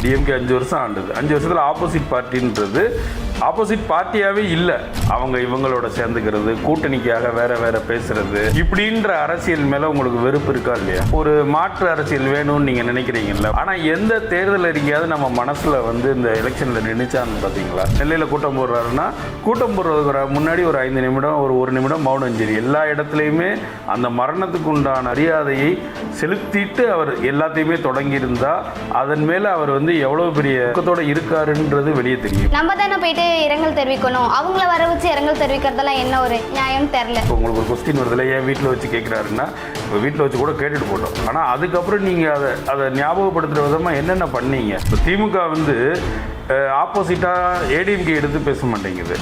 DMK 5 வருஷம் ஆண்டது. 5 வருஷத்தில் ஆப்போசிட் பார்ட்டின்றது ஆப்போசிட் பார்ட்டியாகவே இல்லை. அவங்க இவங்களோட சேர்ந்துக்கிறது, கூட்டணிக்காக வேற வேற பேசுறது, இப்படின்ற அரசியல் மேலே உங்களுக்கு வெறுப்பு இருக்கா இல்லையா? ஒரு மாற்று அரசியல் வேணும்னு நீங்கள் நினைக்கிறீங்கல்ல. ஆனால் எந்த தேர்தல் அறிக்கையாவது நம்ம மனசில் வந்து இந்த எலெக்ஷனில் நினைச்சான்னு பார்த்தீங்களா? நெல்லையில் கூட்டம் போடுறாருன்னா கூட்டம் போடுறதுக்கு முன்னாடி ஒரு 5 நிமிடம் ஒரு நிமிடம் மௌனஞ்சேரி எல்லா இடத்துலையுமே அந்த மரணத்துக்கு உண்டான மரியாதையை செலுத்திட்டு அவர் எல்லாத்தையுமே தொடங்கியிருந்தா அதன் மேலே அவர் வந்து எவ்வளோ பெரிய துக்கத்தோட இருக்காருன்றது வெளியே தெரியும். நம்ம தானே போயிட்டு இரங்கல் தெரிவிக்கணும், அவங்கள வர வச்சு இரங்கல் தெரிவிக்கிறதெல்லாம் என்ன ஒரு நியாயம் தெரியல. உங்களுக்கு ஒரு கொஸ்டின் வருதுல, ஏன் வீட்டில் வச்சு கேட்குறாருன்னா இப்போ வீட்டில் வச்சு கூட கேட்டுட்டு போட்டோம். ஆனால் அதுக்கப்புறம் நீங்கள் அதை ஞாபகப்படுத்துகிற விதமாக என்னென்ன பண்ணீங்க? இப்போ திமுக வந்து ஆப்போசிட்டாக ஏடிஎம்கே எடுத்து பேச மாட்டேங்குது.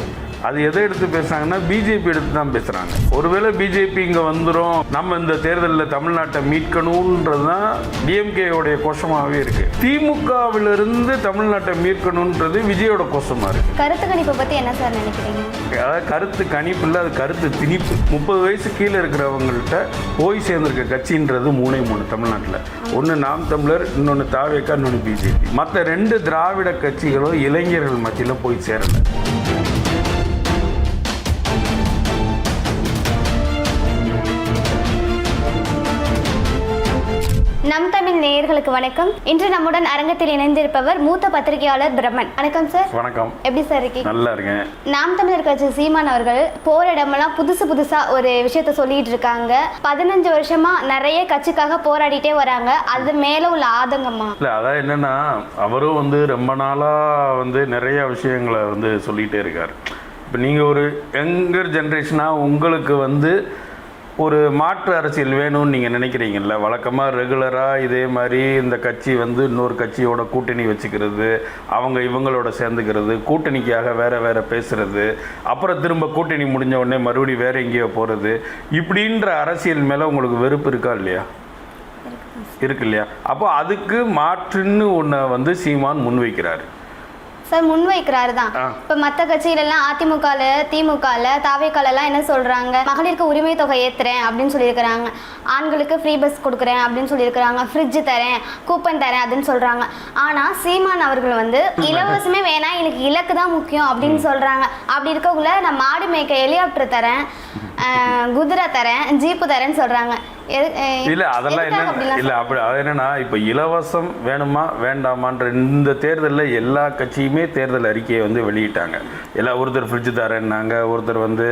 அது எதை எடுத்து பேசுறாங்கன்னா பிஜேபி எடுத்து தான் பேசுகிறாங்க. ஒருவேளை பிஜேபி இங்கே வந்துடும், நம்ம இந்த தேர்தலில் தமிழ்நாட்டை மீட்கணுன்றது தான் டிஎம்கேயோடைய கோஷமாகவே இருக்குது. திமுகவிலிருந்து தமிழ்நாட்டை மீட்கணுன்றது விஜயோட கோஷமாக இருக்குது. கருத்து கணிப்பை பற்றி என்ன சார் நினைக்கிறீங்க? அதாவது கருத்து கணிப்பு இல்லை, அது கருத்து திணிப்பு. 30 வயசு கீழே இருக்கிறவங்கள்ட்ட போய் சேர்ந்திருக்க கட்சின்றது 3 தமிழ்நாட்டில். ஒன்று நாம் தமிழர், இன்னொன்று தாவேக்கா, இன்னொன்று பிஜேபி. மற்ற 2 திராவிட கட்சிகளும் இளைஞர்கள் மத்தியில் போய் சேரலை. நம் தமிழ் நேயர்களுக்கு வணக்கம். இன்று நம்முடன் அரங்கத்தில் இணைந்திருப்பவர் மூத்த பத்திரிகையாளர் பிரம்மன். வணக்கம் சார். வணக்கம். எப்படி சார் இருக்கீங்க? நல்லா இருக்கேன். நாம் தமிழர் கட்சி சீமான் அவர்கள் போற இடமெல்லாம் புதுசா ஒரு விஷயத்த சொல்லிட்டு இருக்காங்க. 15 வருஷமா நிறைய கட்சிக்காக போராடிட்டே வராங்க. அது மேல உள்ள ஆதங்கமா? இல்லை, அதான் என்னன்னா அவரும் வந்து ரொம்ப நாளா வந்து நிறைய விஷயங்களை வந்து சொல்லிகிட்டே இருக்கார். இப்போ நீங்கள் ஒரு யங்கர் ஜென்ரேஷனாக உங்களுக்கு வந்து ஒரு மாற்று அரசியல் வேணும்னு நீங்கள் நினைக்கிறீங்கல்ல. வழக்கமாக ரெகுலராக இதே மாதிரி இந்த கட்சி வந்து இன்னொரு கட்சியோட கூட்டணி வச்சுக்கிறது, அவங்க இவங்களோட சேர்ந்துக்கிறது, கூட்டணிக்காக வேற வேற பேசுறது, அப்புறம் திரும்ப கூட்டணி முடிஞ்ச உடனே மறுபடியும் வேற எங்கேயோ போகிறது, இப்படின்ற அரசியல் மேலே உங்களுக்கு வெறுப்பு இருக்கா இல்லையா? இருக்கு இல்லையா? அப்போ அதுக்கு மாற்றுன்னு ஒன்றை வந்து சீமான் முன்வைக்கிறாரு சார். முன்வைக்கிறாரு தான். இப்ப மற்ற கட்சியிலெல்லாம் அதிமுகல, திமுகல, தாவேக்காலெல்லாம் என்ன சொல்றாங்க, மகளிருக்கு உரிமை தொகை ஏத்துறேன் அப்படின்னு சொல்லியிருக்கிறாங்க, ஆண்களுக்கு ஃப்ரீ பஸ் கொடுக்குறேன் அப்படின்னு சொல்லியிருக்கிறாங்க, ஃப்ரிட்ஜ் தரேன், கூப்பன் தரேன் அப்படின்னு சொல்றாங்க. ஆனா சீமான் அவர்கள் வந்து இலவசமே வேணாம், எனக்கு இலக்கு தான் முக்கியம் அப்படின்னு சொல்றாங்க. அப்படி இருக்கக்குள்ள நான் மாடு மேய்க்க ஹெலிகாப்டர் தரேன், குதிரை தரேன், ஜீப்பு தரேன்னு சொல்றாங்க. இல்லை அதெல்லாம் என்ன இல்லை அப்படி அது என்னன்னா இப்போ இலவசம் வேணுமா வேண்டாமான்ற இந்த தேர்தலில் எல்லா கட்சியுமே தேர்தல் அறிக்கையை வந்து வெளியிட்டாங்க. ஒருத்தர் ஃப்ரிட்ஜ் தரேன்னாங்க, ஒருத்தர் வந்து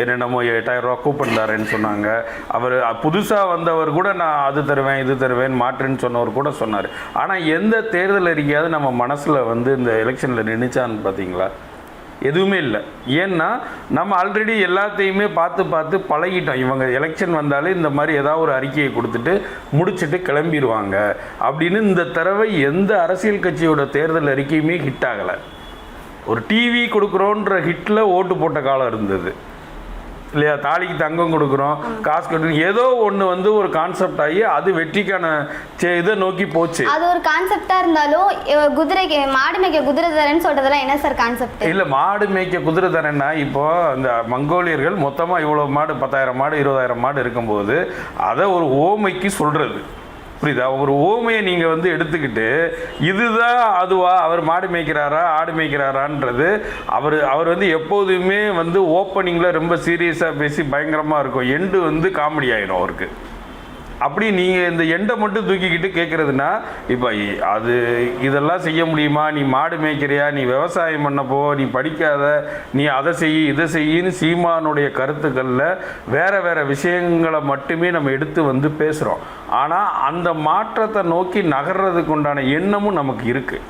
என்னென்னமோ 8000 ரூபா கூப்பன் தரேன்னு சொன்னாங்க. அவர் புதுசாக வந்தவர் கூட நான் அது தருவேன் இது தருவேன் மாற்றுன்னு சொன்னவர் கூட சொன்னார். ஆனால் எந்த தேர்தல் அறிக்கையாவது நம்ம மனசில் வந்து இந்த எலெக்ஷனில் நினைச்சான்னு பார்த்தீங்களா? எதுவுமே இல்லை. ஏன்னா நம்ம ஆல்ரெடி எல்லாத்தையுமே பார்த்து பழகிட்டோம். இவங்க எலெக்ஷன் வந்தாலே இந்த மாதிரி ஏதாவது ஒரு அறிக்கையை கொடுத்துட்டு முடிச்சுட்டு கிளம்பிடுவாங்க அப்படின்னு இந்த தடவை எந்த அரசியல் கட்சியோட தேர்தல் அறிக்கையுமே ஹிட் ஆகலை. ஒரு டிவி கொடுக்குறோன்ற ஹிட்டில் ஓட்டு போட்ட காலம் இருந்தது இல்லையா? தாலிக்கு தங்கம் கொடுக்குறோம், காசு கட்டணும், ஏதோ ஒன்று வந்து ஒரு கான்செப்ட் ஆகி அது வெற்றிக்கான இதை நோக்கி போச்சு. அது ஒரு கான்செப்டா இருந்தாலும் குதிரைக்கு மாடு மேய்க்க குதிரை தரேன்னு சொல்றதெல்லாம் என்ன சார் கான்செப்ட்? இல்லை, மாடு மேய்க்க குதிரை தரேன்னா இப்போ இந்த மங்கோலியர்கள் மொத்தமாக இவ்வளோ மாடு 10,000 மாடு 20,000 மாடு இருக்கும்போது அதை ஒரு ஓமைக்கு சொல்கிறது, புரியுதா? ஒரு ஓமையை நீங்கள் வந்து எடுத்துக்கிட்டு இதுதான் அதுவா, அவர் மாடு மேய்க்கிறாரா ஆடு மேய்க்கிறாரான்றது அவர் வந்து எப்போதுமே வந்து ஓப்பனிங்கில் ரொம்ப சீரியஸாக பேசி பயங்கரமாக இருக்கும், எண்டு வந்து காமெடி ஆகிடும் அவருக்கு. அப்படி நீங்கள் இந்த எண்டை மட்டும் தூக்கிக்கிட்டு கேட்குறதுனா இப்போ அது இதெல்லாம் செய்ய முடியுமா? நீ மாடு மேய்க்கிறியா, நீ விவசாயம் பண்ணப்போ, நீ படிக்காத, நீ அதை இதை செய்யின்னு சீமானுடைய கருத்துக்களில் வேறு விஷயங்களை மட்டுமே நம்ம எடுத்து வந்து பேசுகிறோம். ஆனால் அந்த மாற்றத்தை நோக்கி நகர்றதுக்கு உண்டான எண்ணமும் நமக்கு இருக்குது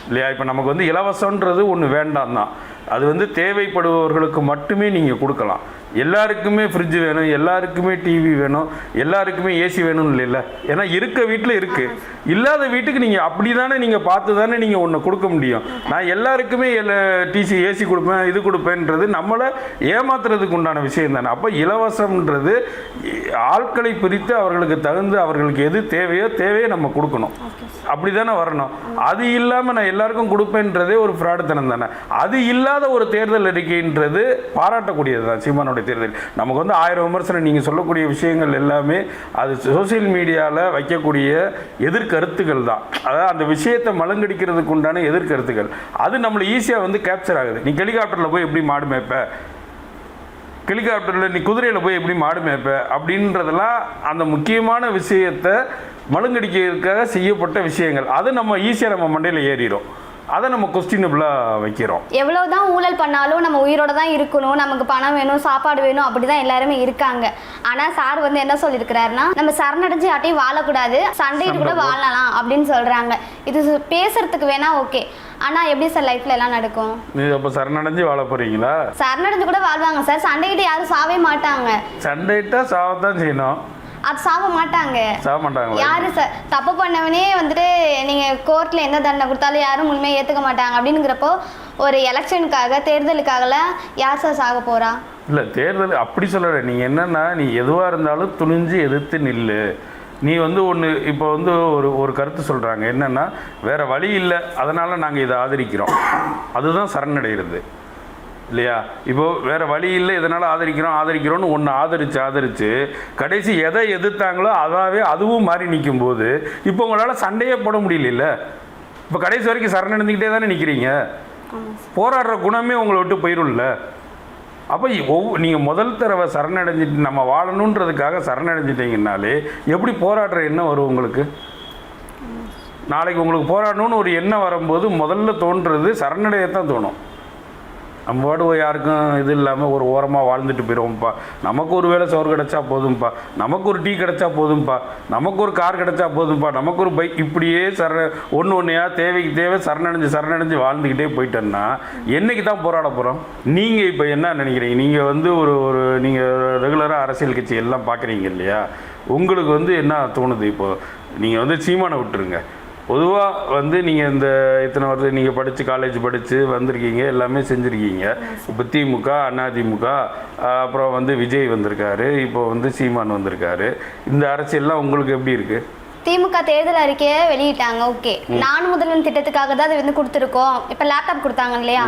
இல்லையா? இப்போ நமக்கு வந்து இலவசன்றது ஒன்று வேண்டாம் தான், அது வந்து தேவைப்படுபவர்களுக்கு மட்டுமே நீங்கள் கொடுக்கலாம். எல்லாருக்குமே ஃப்ரிட்ஜ் வேணும், எல்லாருக்குமே டிவி வேணும், எல்லாருக்குமே ஏசி வேணும் இல்லைல்ல? ஏன்னா இருக்க வீட்டில் இருக்குது, இல்லாத வீட்டுக்கு நீங்கள் அப்படி தானே நீங்கள் பார்த்து தானே நீங்கள் ஒன்று கொடுக்க முடியும். நான் எல்லாருக்குமே ஏசி கொடுப்பேன் இது கொடுப்பேன்றது நம்மளை ஏமாத்துறதுக்கு உண்டான விஷயம் தானே. அப்போ இலவசம்ன்றது ஆட்களை பிரித்து அவர்களுக்கு தகுந்த அவர்களுக்கு எது தேவையோ நம்ம கொடுக்கணும். அப்படி தானே வரணும். அது இல்லாமல் நான் எல்லாருக்கும் கொடுப்பேன்றதே ஒரு ஃப்ராடுத்தனம் தானே. அது இல்லாத ஒரு தேர்தல் அறிக்கைன்றது பாராட்டக்கூடியது தான். சீமானுடைய தேர்தல் நமக்கு வந்து 1000 விமர்சனம், நீங்கள் சொல்லக்கூடிய விஷயங்கள் எல்லாமே அது சோசியல் மீடியாவில் வைக்கக்கூடிய எதிர்கருத்துக்கள் தான். அதாவது அந்த விஷயத்தை மலங்கடிக்கிறதுக்கு உண்டான எதிர்கருத்துக்கள் அது நம்மளை ஈஸியாக வந்து கேப்சர் ஆகுது. நீ ஹெலிகாப்டரில் போய் எப்படி மாடு மேய்ப்ப, ஹெலிகாப்டரில் நீ குதிரையில் போய் எப்படி மாடு மேய்ப்ப அப்படின்றதெல்லாம் அந்த முக்கியமான விஷயத்தை மழுங்கடிக்கிறதுக்காக செய்யப்பட்ட விஷயங்கள். அது நம்ம ஈஸியாக நம்ம மண்டையில் ஏறிடும். அதை நம்ம கொஸ்டினபிளாக வைக்கிறோம். எவ்வளோதான் ஊழல் பண்ணாலும் நம்ம உயிரோட தான் இருக்கணும், நமக்கு பணம் வேணும், சாப்பாடு வேணும், அப்படி தான் எல்லாருமே இருக்காங்க. ஆனால் சார் வந்து என்ன சொல்லியிருக்கிறாருன்னா, நம்ம சரணடைஞ்சு யார்ட்டையும் வாழக்கூடாது, சண்டையிட்டு கூட வாழலாம் அப்படின்னு சொல்கிறாங்க. இது பேசுறதுக்கு வேணா ஓகே, ஆனால் எப்படி சார் லைஃப்ல எல்லாம் நடக்கும்? நீ அப்போ சரணடைஞ்சு வாழ போறீங்களா? சரணடைஞ்சு கூட வாழ்வாங்க சார், சண்டையிட்டு யாரும் சாவே மாட்டாங்க. சண்டையிட்டா சாவத்தான் செய்யணும், அது சாக மாட்டாங்க. யாரு சார் தப்பு பண்ணவனே வந்துட்டு நீங்க கோர்ட்ல எந்த தண்டனை கொடுத்தாலும் யாரும் முழுமையாக ஏத்துக்க மாட்டாங்க. அப்படிங்கிறப்போ ஒரு எலெக்ஷனுக்காக தேர்தலுக்காகலாம் யார் சார் சாக போறா? இல்லை தேர்தல் அப்படி சொல்லலை. நீங்கள் என்னன்னா, நீ எதுவாக இருந்தாலும் துணிஞ்சு எதிர்த்து நில்லு. நீ வந்து ஒன்று இப்போ வந்து ஒரு கருத்து சொல்கிறாங்க என்னென்னா, வேறு வழி இல்லை அதனால் நாங்கள் இதை ஆதரிக்கிறோம், அதுதான் சரணடைகிறது இல்லையா? இப்போது வேறு வழி இல்லை இதனால் ஆதரிக்கிறோன்னு ஒன்று ஆதரித்து கடைசி எதை எதிர்த்தாங்களோ அதாவே அதுவும் மாறி நிற்கும் போது இப்போ உங்களால் சண்டையே போட முடியல. இப்போ கடைசி வரைக்கும் சரணடைந்துக்கிட்டே தானே நிற்கிறீங்க. போராடுற குணமே உங்களை விட்டு போயிடும்ல. அப்போ நீங்கள் முதல் தடவை சரணடைஞ்சிட்டு நம்ம வாழணுன்றதுக்காக சரணடைஞ்சிட்டிங்கனாலே எப்படி போராடுற எண்ணம் வரும் உங்களுக்கு? நாளைக்கு உங்களுக்கு போராடணும்னு ஒரு எண்ணம் வரும்போது முதல்ல தோன்றுறது சரணடையத்தான் தோணும். நம்ம பாடு யாருக்கும் இது இல்லாமல் ஒரு ஓரமாக வாழ்ந்துட்டு போயிடுவோம்ப்பா, நமக்கு ஒரு வேளை சோறு கிடச்சா போதும்ப்பா, நமக்கு ஒரு டீ கிடச்சா போதும்ப்பா, நமக்கு ஒரு கார் கிடச்சா போதும்ப்பா, நமக்கு ஒரு பைக், இப்படியே ஒன்றையா தேவைக்கு தேவை சரணடைஞ்சு வாழ்ந்துக்கிட்டே போயிட்டோன்னா என்றைக்கு தான் போராட போகிறோம்? நீங்கள் இப்போ என்ன நினைக்கிறீங்க? நீங்கள் வந்து நீங்கள் ரெகுலராக அரசியல் கட்சி எல்லாம் பார்க்குறீங்க இல்லையா? உங்களுக்கு வந்து என்ன தோணுது? இப்போது நீங்கள் வந்து சீமானை விட்டுருங்க, பொதுவாக வந்து நீங்கள் இந்த இத்தனை வருஷம் நீங்கள் படித்து காலேஜ் படித்து வந்திருக்கீங்க, எல்லாமே செஞ்சுருக்கீங்க. இப்போ திமுக, அதிமுக, அப்புறம் வந்து விஜய் வந்திருக்காரு, இப்போ வந்து சீமான் வந்திருக்காரு. இந்த அரசியல்லாம் உங்களுக்கு எப்படி இருக்குது? திமுக தேர்தல் அறிக்கையை வெளியிட்டாங்க, ஓகே. நான் முதல்வன் திட்டத்துக்காக தான் அது வந்து கொடுத்துருக்கோம். இப்போ லேப்டாப் கொடுத்தாங்க இல்லையா,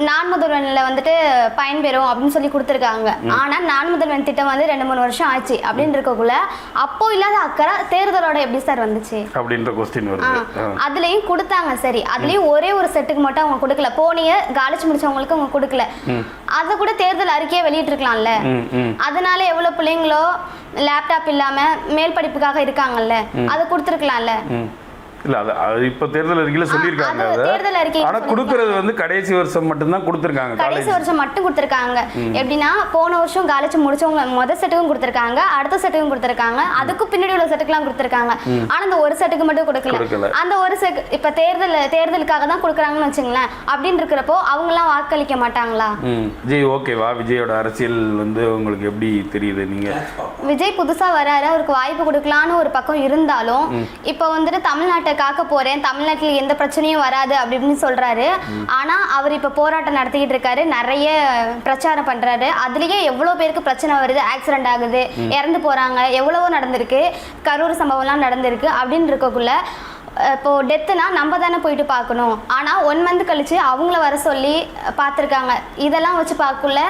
நான் முதல்வனில் வந்துட்டு பயன்பெறும் அப்படின்னு சொல்லி கொடுத்துருக்காங்க. ஆனால் நான் முதல்வன் திட்டம் வந்து 2-3 வருஷம் ஆச்சு அப்படின்னு இருக்கக்குள்ள அப்போ இல்லாத அக்கறை தேர்தலோட எப்படி சார் வந்துச்சு அப்படின்ற கொஸ்டின் வருது. அதுலேயும் கொடுத்தாங்க, சரி, அதுலேயும் ஒரே ஒரு செட்டுக்கு மட்டும் அவங்க கொடுக்கல. போனிய காலேஜ் முடிச்சவங்களுக்கு அவங்க கொடுக்கல. அதை கூட தேர்தல் அறிக்கையை வெளியிட்டிருக்கலாம்ல. அதனால எவ்வளோ பிள்ளைங்களோ லேப்டாப் இல்லாமல் மேல் படிப்புக்காக இருக்காங்கல்ல, அதை கொடுத்துருக்கலாம்ல. இல்லை அது இப்போ தேர்தல் அறிக்கையில் சொல்லியிருக்காங்க. தேர்தல் அறிக்கை ஆனால் கொடுக்கறது வந்து கடைசி வருஷம் மட்டும்தான் கொடுத்துருக்காங்க. கடைசி வருஷம் மட்டும் கொடுத்துருக்காங்க. எப்படின்னா போன வருஷம் காலேஜ் முடிச்சவங்க முதல் செட்டுக்கும் கொடுத்துருக்காங்க, அடுத்த செட்டுக்கும் கொடுத்துருக்காங்க, அதுக்கு பின்னாடி உள்ள செட்டுக்கெல்லாம் கொடுத்துருக்காங்க. ஆனால் அந்த ஒரு செட்டுக்கு மட்டும் கொடுக்கல. அந்த ஒரு செட் இப்போ தேர்தலுக்காக தான் கொடுக்குறாங்கன்னு வச்சுங்களேன். அப்படின்னு இருக்கிறப்போ அவங்கெல்லாம் வாக்களிக்க மாட்டாங்களா? விஜய் ஓகேவா? விஜயோட அரசியல் வந்து உங்களுக்கு எப்படி தெரியுது? நீங்கள் விஜய் புதுசாக வராரு, அவருக்கு வாய்ப்பு கொடுக்கலான்னு ஒரு பக்கம் இருந்தாலும் இப்போ வந்துட்டு தமிழ்நாட்டை காக்க போறேன், தமிழ்நாட்டில் எந்த பிரச்சனையும் வராது அப்படின்னு சொல்றாரு. ஆனா அவர் இப்ப போராட்டம் நடத்திக்கிட்டு இருக்காரு, நிறைய பிரச்சாரம் பண்றாரு. அதுலயே எவ்வளவு பேருக்கு பிரச்சனை வருது, ஆக்சிடென்ட் ஆகுது, இறந்து போறாங்க, எவ்வளவோ நடந்திருக்கு, கரூர் சம்பவம்லாம் நடந்திருக்கு. அப்படின்னு இருக்கக்குள்ள இப்போ டெத்துனா நம்ம தானே போயிட்டு பார்க்கணும். ஆனால் 1 மந்த் கழிச்சு அவங்கள வர சொல்லி பார்த்துருக்காங்க. இதெல்லாம் வச்சு பார்க்கல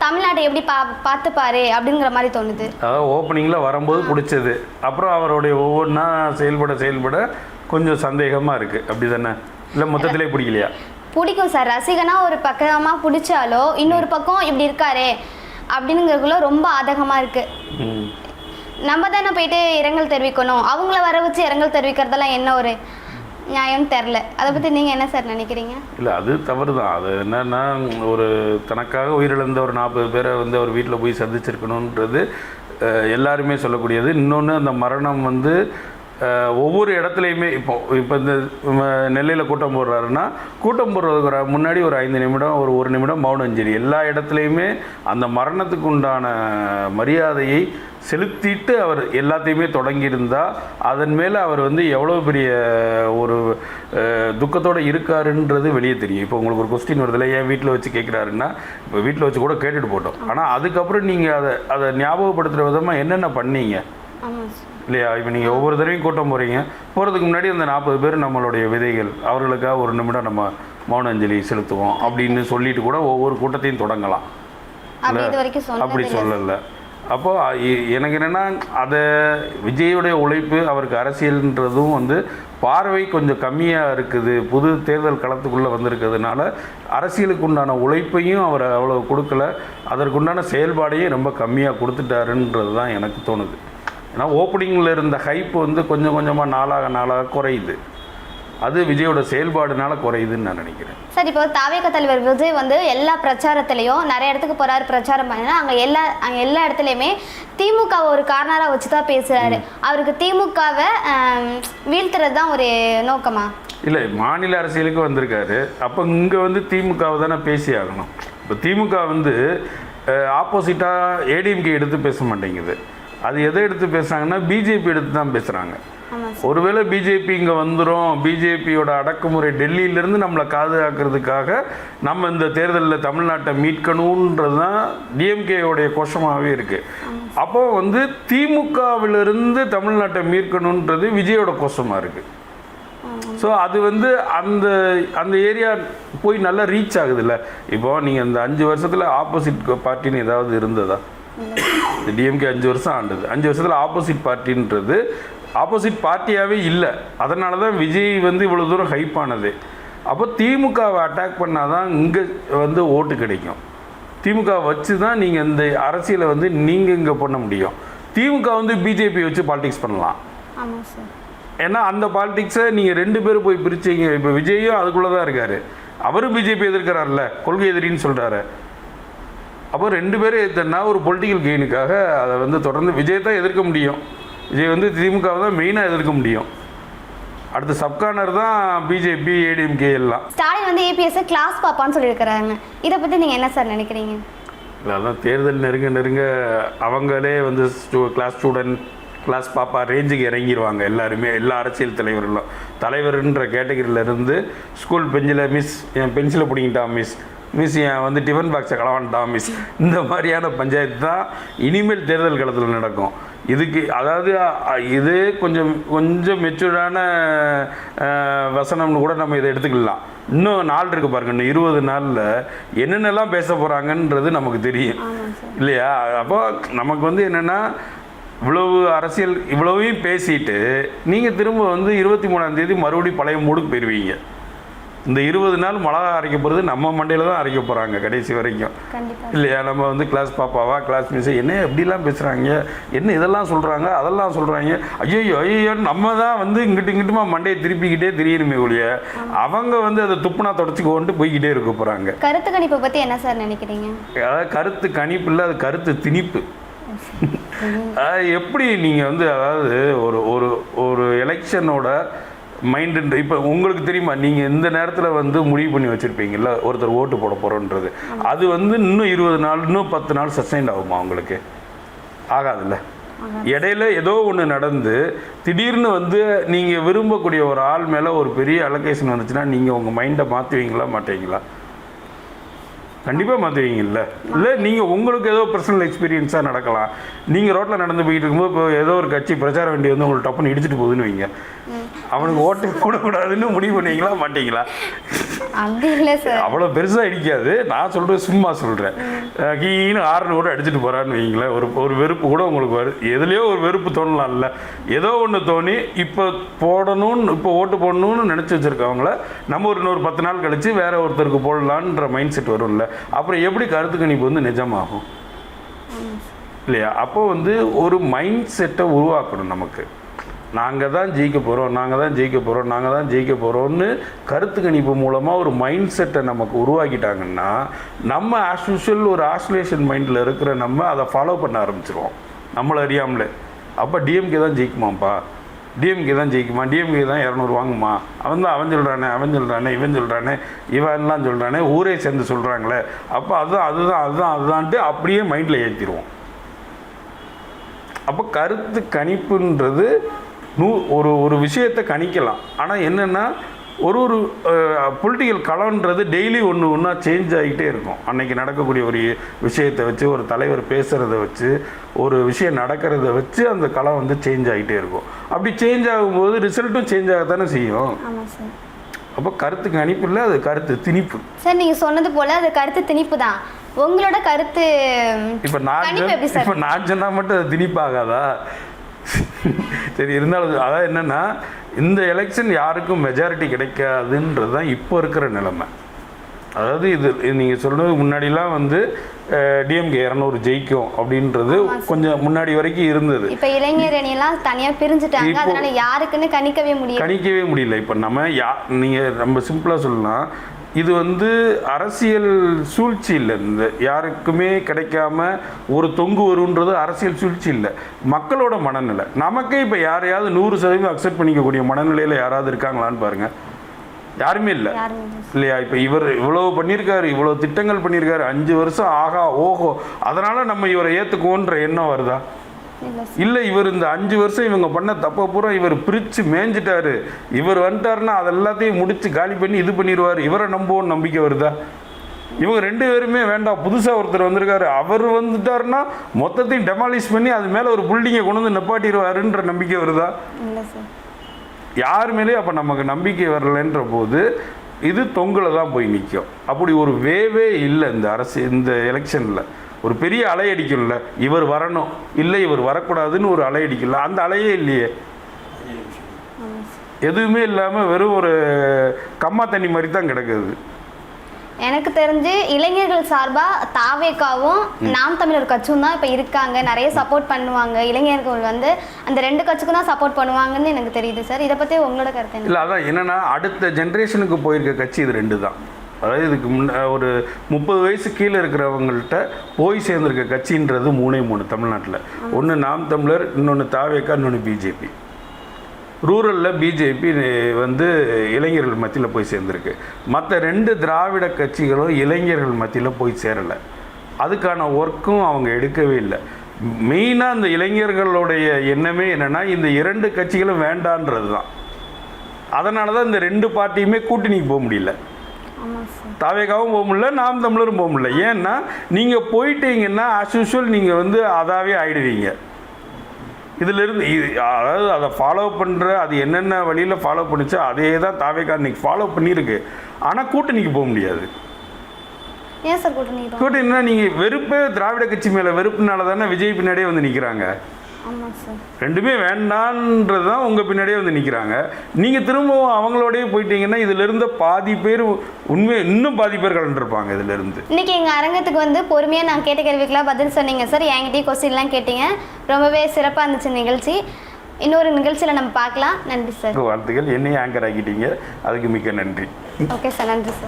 தமிழ்நாட்டை எப்படி பார்த்துப்பாரு அப்படிங்கிற மாதிரி தோணுது. அதாவது ஓப்பனிங்கில் வரும்போது பிடிச்சது, அப்புறம் அவருடைய ஒவ்வொன்றா செயல்பட கொஞ்சம் சந்தேகமாக இருக்குது, அப்படி தானே? இல்லை மொத்தத்திலே பிடிக்கலையா? பிடிக்கும் சார். ரசிகனா ஒரு பக்கமாக பிடிச்சாலோ இன்னொரு பக்கம் இப்படி இருக்காரே அப்படிங்கிறதுக்குள்ள ரொம்ப ஆதகமாக இருக்குது. நம்ம தானே போயிட்டு இரங்கல் தெரிவிக்கணும், அவங்கள வர வச்சு இரங்கல் தெரிவிக்கிறதெல்லாம் என்ன ஒரு நியாயம் தெரில. அதை பற்றி நீங்கள் என்ன சார் நினைக்கிறீங்க? இல்லை அது தவறு தான். அது என்னன்னா, ஒரு தனக்காக உயிரிழந்த ஒரு 40 பேரை வந்து அவர் வீட்டில் போய் சந்திச்சிருக்கணுன்றது எல்லாருமே சொல்லக்கூடியது. இன்னொன்று அந்த மரணம் வந்து ஒவ்வொரு இடத்துலையுமே இப்போ இந்த நெல்லையில் கூட்டம் போடுறாருன்னா கூட்டம் போடுறதுக்கு முன்னாடி ஒரு 5 நிமிடம் ஒரு 1 நிமிடம் மௌன அஞ்சலி எல்லா இடத்துலையுமே அந்த மரணத்துக்கு உண்டான மரியாதையை செலுத்திட்டு அவர் எல்லாத்தையுமே தொடங்கியிருந்தால் அதன் மேலே அவர் வந்து எவ்வளோ பெரிய ஒரு துக்கத்தோடு இருக்காருன்றது வெளியே தெரியும். இப்போ உங்களுக்கு ஒரு கொஸ்டின் வருதில்ல, ஏன் வீட்டில் வச்சு கேட்குறாருன்னா, இப்போ வீட்டில் வச்சு கூட கேட்டுட்டு போட்டோம். ஆனால் அதுக்கப்புறம் நீங்கள் அதை ஞாபகப்படுத்துகிற விதமாக என்னென்ன பண்ணீங்க? ஆமாம் சார். இல்லையா? இப்போ நீங்கள் ஒவ்வொரு தடவையும் கூட்டம் போகிறீங்க, போகிறதுக்கு முன்னாடி அந்த 40 பேர் நம்மளுடைய விதைகள், அவர்களுக்காக ஒரு நிமிடம் நம்ம மௌன அஞ்சலி செலுத்துவோம் அப்படின்னு சொல்லிட்டு கூட ஒவ்வொரு கூட்டத்தையும் தொடங்கலாம். அப்படி சொல்லலை. அப்போது எனக்கு என்னென்னா, அதை விஜயோடைய உழைப்பு, அவருக்கு அரசியல்ன்றதும் வந்து பார்வை கொஞ்சம் கம்மியாக இருக்குது. புது தேர்தல் களத்துக்குள்ளே வந்திருக்கிறதுனால அரசியலுக்கு உண்டான உழைப்பையும் அவர் அவ்வளோ கொடுக்கல, அதற்குண்டான செயல்பாடையும் ரொம்ப கம்மியாக கொடுத்துட்டாருன்றது தான் எனக்கு தோணுது. ஏன்னா ஓப்பனிங்கில் இருந்த ஹைப் வந்து கொஞ்சம் கொஞ்சமாக நாளாக குறையுது. அது விஜயோட செயல்பாடுனால குறையுதுன்னு நான் நினைக்கிறேன். சார், இப்போ தாவேக தலைவர் விஜய் வந்து எல்லா பிரச்சாரத்துலேயும் நிறைய இடத்துக்கு போகிறாரு, பிரச்சாரம் பண்ணினா அங்கே எல்லா இடத்துலையுமே திமுக ஒரு கார்னராக வச்சு தான் பேசுகிறாரு. அவருக்கு திமுகவை வீழ்த்துறது தான் ஒரு நோக்கமா? இல்லை, மாநில அரசியலுக்கு வந்திருக்காரு. அப்போ இங்கே வந்து திமுகவை தானே பேசி ஆகணும். இப்போ திமுக வந்து ஆப்போசிட்டாக ஏடிஎம்கே எடுத்து பேச மாட்டேங்குது. அது எதை எடுத்து பேசுகிறாங்கன்னா பிஜேபி எடுத்து தான் பேசுகிறாங்க. ஒருவேளை பிஜேபி இங்கே வந்துடும், பிஜேபியோட அடக்குமுறை டெல்லியிலேருந்து நம்மளை பாதுகாக்கிறதுக்காக நம்ம இந்த தேர்தலில் தமிழ்நாட்டை மீட்கணுன்றது தான் டிஎம்கேயோடைய கோஷமாகவே இருக்குது. அப்போ வந்து திமுகவிலிருந்து தமிழ்நாட்டை மீட்கணுன்றது விஜயோட கோஷமாக இருக்குது. ஸோ அது வந்து அந்த அந்த ஏரியா போய் நல்லா ரீச் ஆகுதுல்ல. இப்போது நீங்கள் இந்த 5 வருஷத்தில் ஆப்போசிட் பார்ட்டின்னு ஏதாவது இருந்ததா? டிஎம்கே 5 வருஷம் ஆண்டது. 5 வருஷத்தில் ஆப்போசிட் பார்ட்டின்றது ஆப்போசிட் பார்ட்டியாகவே இல்லை. அதனால தான் விஜய் வந்து இவ்வளோ தூரம் ஹைப் ஆனது. அப்போ திமுகவை அட்டாக் பண்ணால் தான் இங்கே வந்து ஓட்டு கிடைக்கும். திமுக வச்சு தான் நீங்கள் இந்த அரசியலை வந்து நீங்கள் இங்கே பண்ண முடியும். திமுக வந்து பிஜேபி வச்சு பாலிடிக்ஸ் பண்ணலாம். ஏன்னா அந்த பாலிடிக்ஸை நீங்கள் 2 பேரும் போய் பிரிச்சிங்க. இப்போ விஜயும் அதுக்குள்ளே தான் இருக்கார். அவரும் பிஜேபி எதிர்க்கிறார்ல, கொள்கை எதிரின்னு சொல்கிறாரு. அப்போ 2 பேரும் எதிர்த்தனா ஒரு பொலிட்டிக்கல் கெயினுக்காக அதை வந்து தொடர்ந்து விஜய் தான் எதிர்க்க முடியும். விஜய் வந்து திமுகவை தான் மெயினாக எதிர்க்க முடியும். அடுத்த சப்கார்னர் தான் பிஜேபி, ஏடிஎம்கே எல்லாம். ஸ்டாலின் வந்து ஏபிஎஸ் கிளாஸ் பாப்பான்னு சொல்லியிருக்கிறாங்க. இதை பற்றி நீங்கள் என்ன சார் நினைக்கிறீங்க? இல்லை, அதான் தேர்தல் நெருங்க அவங்களே வந்து கிளாஸ் ஸ்டூடெண்ட், கிளாஸ் பாப்பா ரேஞ்சுக்கு இறங்கிடுவாங்க எல்லாருமே. எல்லா அரசியல் தலைவர்களும் தலைவர்ன்ற கேட்டகரியிலேருந்து ஸ்கூல் பெஞ்சில் மிஸ் என் பென்சிலை பிடிங்கிட்டான் மிஸ் என் வந்து டிஃபன் பாக்ஸை களவான்ட்டான் மிஸ், இந்த மாதிரியான பஞ்சாயத்து தான் இனிமேல் தேர்தல் களத்தில் நடக்கும். இதுக்கு அதாவது இது கொஞ்சம் மெச்சூர்டான வசனம்னு கூட நம்ம இதை எடுத்துக்கலாம். இன்னும் நாள் இருக்குது பாருங்க, இன்னும் 20 நாளில் என்னென்னலாம் பேச போகிறாங்கன்றது நமக்கு தெரியும் இல்லையா? அப்போ நமக்கு வந்து என்னென்னா, இவ்வளவு அரசியல் இவ்வளவையும் பேசிட்டு நீங்கள் திரும்ப வந்து 23ஆம் தேதி மறுபடியும் பழைய மூடுக்கு போயிடுவீங்க. இந்த 20 நாள் மிளகா அரைக்க போகிறது நம்ம மண்டையில் தான் அரைக்க போகிறாங்க கடைசி வரைக்கும் இல்லையா? நம்ம வந்து கிளாஸ் பாப்பாவா, கிளாஸ் மிஸ், என்ன எப்படிலாம் பேசுகிறாங்க, என்ன இதெல்லாம் சொல்கிறாங்க, அதெல்லாம் சொல்கிறாங்க, ஐயோன்னு நம்ம தான் வந்து இங்கிட்டுமா மண்டையை திருப்பிக்கிட்டே தெரியணுமே ஒழிய அவங்க வந்து அதை துப்புனா தொடச்சி கொண்டு போய்கிட்டே இருக்க போகிறாங்க. கருத்து கணிப்பை பற்றி என்ன சார் நினைக்கிறீங்க? அதாவது கருத்து கணிப்பு இல்லை, அது கருத்து திணிப்பு. எப்படி நீங்கள் வந்து அதாவது ஒரு எலெக்ஷனோட மைண்டு இப்போ உங்களுக்கு தெரியுமா, நீங்கள் இந்த நேரத்தில் வந்து முடிவு பண்ணி வச்சுருப்பீங்கல்ல ஒருத்தர் ஓட்டு போட போகிறோன்றது, அது வந்து இன்னும் 20 நாள் இன்னும் 10 நாள் சஸ்டைன் ஆகுமா? உங்களுக்கு ஆகாதுல்ல. இடையில ஏதோ ஒன்று நடந்து திடீர்னு வந்து நீங்கள் விரும்பக்கூடிய ஒரு ஆள் மேலே ஒரு பெரிய அலோகேஷன் வந்துச்சுன்னா நீங்கள் உங்கள் மைண்டை மாற்றுவீங்களா மாட்டீங்களா? கண்டிப்பாக மாற்றுவீங்கல்ல. இல்லை நீங்கள் உங்களுக்கு ஏதோ பர்சனல் எக்ஸ்பீரியன்ஸாக நடக்கலாம். நீங்கள் ரோட்டில் நடந்து போயிட்டு இருக்கும்போது இப்போ ஏதோ ஒரு கட்சி பிரச்சார வண்டி வந்து உங்களுக்கு டப்புன்னு இடிச்சிட்டு போகுதுன்னு வைங்க, அவனுக்கு ஓட்டு போடக்கூடாதுன்னு முடிவு பண்ணுவீங்களா மாட்டீங்களா? அப்படி இல்லை சார், அவ்வளோ பெருசாக அடிக்காது. நான் சொல்கிறேன், சும்மா சொல்கிறேன். கீழே 6 கூட அடிச்சுட்டு போகிறான்னு வைங்களேன், ஒரு வெறுப்பு கூட உங்களுக்கு வரும். எதுலேயோ ஒரு வெறுப்பு தோணலாம்ல, ஏதோ ஒன்று தோணி இப்போ போடணும்னு, இப்போ ஓட்டு போடணும்னு நினச்சி வச்சுருக்கவங்கள நம்ம இன்னொரு 10 நாள் கழித்து வேற ஒருத்தருக்கு போடலான்ற மைண்ட் செட் வரும்ல. அப்புறம் எப்படி கருத்து கணிப்பு வந்து நிஜமாகும் இல்லையா? அப்போ வந்து ஒரு மைண்ட் செட்டை உருவாக்கணும் நமக்கு. நாங்கள் தான் ஜெயிக்க போகிறோம்னு கருத்து கணிப்பு மூலமாக ஒரு மைண்ட் செட்டை நமக்கு உருவாக்கிட்டாங்கன்னா நம்ம ஆஸ் யூஷுவல் ஒரு ஆசோலேஷன் மைண்டில் இருக்கிற நம்ம அதை ஃபாலோ பண்ண ஆரம்பிச்சிருவோம் நம்மளை அறியாமலே. அப்போ டிஎம்கே தான் ஜெயிக்குமாப்பா, டிஎம்கே தான் 200 வாங்குமா, அவன் சொல்கிறானே இவன் சொல்கிறானே இவன்லாம் சொல்கிறானே ஊரே சேர்ந்து சொல்கிறாங்களே, அப்போ அதுதான்ட்டு அப்படியே மைண்டில் ஏற்றிடுவோம். அப்போ கருத்து கணிப்புன்றது ஒரு விஷயத்தை கணிக்கலாம். ஆனால் என்னென்னா ஒரு பொலிட்டிக்கல் களம்ன்றது டெய்லி ஒன்றா சேஞ்ச் ஆகிட்டே இருக்கும். அன்னைக்கு நடக்கக்கூடிய ஒரு விஷயத்தை வச்சு, ஒரு தலைவர் பேசுகிறத வச்சு, ஒரு விஷயம் நடக்கிறத வச்சு அந்த களம் வந்து சேஞ்ச் ஆகிட்டே இருக்கும். அப்படி சேஞ்ச் ஆகும்போது ரிசல்ட்டும் சேஞ்ச் ஆகத்தானே செய்யும். ஆமாம் சார். அப்போ கருத்துக்கு அணிப்பு இல்லை, அது கருத்து திணிப்பு. சார் நீங்கள் சொன்னது போல் அது கருத்து திணிப்பு தான். உங்களோட கருத்து இப்போ நான் சொன்னால் மட்டும் அது திணிப்பாகாதா? சரி, இருந்தாலும் அதான் என்னென்னா, இந்த எலெக்ஷன் யாருக்கும் மெஜாரிட்டி கிடைக்காதுன்றது தான் இப்போ இருக்கிற நிலைமை. அதாவது இது நீங்கள் சொல்கிறது முன்னாடிலாம் வந்து டிஎம்கே 200 ஜெயிக்கும் அப்படின்றது கொஞ்சம் முன்னாடி வரைக்கும் இருந்தது. இப்போ இளைஞர் அணியெல்லாம் தனியாக பிரிஞ்சுட்டாங்க, அதனால யாருக்குன்னு கணிக்கவே முடியல. இப்போ நீங்கள் நம்ம சிம்பிளாக சொல்லலாம், இது வந்து அரசியல் சூழ்ச்சி இல்லை. இந்த யாருக்குமே கிடைக்காம ஒரு தொங்கு வருன்றது அரசியல் சூழ்ச்சி இல்லை, மக்களோட மனநிலை. நமக்கே இப்போ யாரையாவது 100% அக்செப்ட் பண்ணிக்கக்கூடிய மனநிலையில் யாராவது இருக்காங்களான்னு பாருங்கள். யாருமே இல்லை இல்லையா? இப்போ இவர் இவ்வளோ பண்ணியிருக்காரு, இவ்வளோ திட்டங்கள் பண்ணியிருக்காரு, 5 வருஷம் ஆகா ஓஹோ, அதனால் நம்ம இவரை ஏற்றுக்குவோன்ற எண்ணம் வருதா? இல்லை. இவர் இந்த 5 வருஷம் இவங்க பண்ண தப்பை பூரா இவர் பிரித்து மேய்ஞ்சிட்டாரு, இவர் வந்துட்டாருன்னா அதெல்லாத்தையும் முடித்து காலி பண்ணி இது பண்ணிடுவார், இவரை நம்புவோன்னு நம்பிக்கை வருதா? இவங்க 2 பேருமே வேண்டாம், புதுசாக ஒருத்தர் வந்திருக்காரு, அவர் வந்துட்டாருன்னா மொத்தத்தையும் டெமாலிஷ் பண்ணி அது மேலே ஒரு பில்டிங்கை கொண்டு வந்து நிப்பாட்டிடுவாருன்ற நம்பிக்கை வருதா? யார் மேலேயும் அப்போ நமக்கு நம்பிக்கை வரலைன்ற போது இது தொங்கல தான் போய் நிற்கும். அப்படி ஒரு வேவே இல்லை இந்த எலெக்ஷனில். ஒரு பெரிய அலை அடிக்கும்ல, இவர் வரணும், இல்லை இவர் வரக்கூடாதுன்னு ஒரு அலை அடிக்கல, அந்த அலையே இல்லையே. எதுவுமே இல்லாமல் வெறும் ஒரு கம்மா தண்ணி மாதிரி தான் கிடக்குது. எனக்கு தெரிஞ்சு இளைஞர்கள் சார்பாக தாவேக்காவும் நாம் தமிழர் கட்சியும் தான் இப்போ இருக்காங்க, நிறைய சப்போர்ட் பண்ணுவாங்க. இளைஞர்கள் வந்து அந்த 2 கட்சிக்கும் தான் சப்போர்ட் பண்ணுவாங்கன்னு எனக்கு தெரியுது சார். இதை பற்றி உங்களோட கருத்து என்ன? இல்லை, அதான் என்னென்னா, அடுத்த ஜென்ரேஷனுக்கு போயிருக்க கட்சி இது 2 தான். அதாவது இதுக்கு ஒரு 30 வயசு கீழே இருக்கிறவங்கள்ட்ட போய் சேர்ந்துருக்க கட்சின்றது 3 தமிழ்நாட்டில். ஒன்று நாம் தமிழர், இன்னொன்று தாவேக்கா, இன்னொன்று பிஜேபி. ரூரலில் பிஜேபி வந்து இளைஞர்கள் மத்தியில் போய் சேர்ந்துருக்கு. மற்ற 2 திராவிட கட்சிகளும் இளைஞர்கள் மத்தியில் போய் சேரலை. அதுக்கான ஒர்க்கும் அவங்க எடுக்கவே இல்லை. மெயினாக அந்த இளைஞர்களுடைய எண்ணமே என்னென்னா, இந்த 2 கட்சிகளும் வேண்டான்றது தான். அதனால தான் இந்த 2 பார்ட்டியுமே கூட்டணிக்கு போக முடியல. தாவேகாவும் போக முடியல, நாம் தமிழரும் போக முடியல. ஏன்னா நீங்கள் போயிட்டீங்கன்னா ஆஸ் யூஷுவல் நீங்கள் வந்து அதாவே ஆயிடுவீங்க. இதிலிருந்து அதாவது அதை ஃபாலோ பண்ணுற, அது என்னென்ன வழியில் ஃபாலோ பண்ணிச்சோ அதே தான் தாவேகா இன்னைக்கு ஃபாலோ பண்ணியிருக்கு. ஆனால் கூட்டணிக்கு போக முடியாது. ஏன் சார் கூட்டணினா நீங்கள் வெறுப்பே திராவிட கட்சி மேலே வெறுப்புனால தானே விஜய் பின்னாடியே வந்து நிற்கிறாங்க. ரெண்டுமே வேண்டான்றது தான் உங்கள் பின்னாடியே வந்து நிற்கிறாங்க. நீங்கள் திரும்பவும் அவங்களோடய போயிட்டீங்கன்னா இதிலிருந்து பாதி பேர் இன்னும் பாதி பேர் கலந்துருப்பாங்க. இதிலிருந்து இன்னைக்கு எங்கள் அரங்கத்துக்கு வந்து பொறுமையாக நான் கேட்ட கேள்விக்கெல்லாம் பதில் சொன்னீங்க சார். என்கிட்டயும் கொஸ்டின்லாம் கேட்டீங்க. ரொம்பவே சிறப்பாக இருந்துச்சு நிகழ்ச்சி. இன்னொரு நிகழ்ச்சியில் நம்ம பார்க்கலாம். நன்றி சார். வாழ்த்துக்கள். என்னையும் ஆங்கர் ஆக்கிட்டீங்க, அதுக்கு மிக்க நன்றி. ஓகே சார், நன்றி சார்.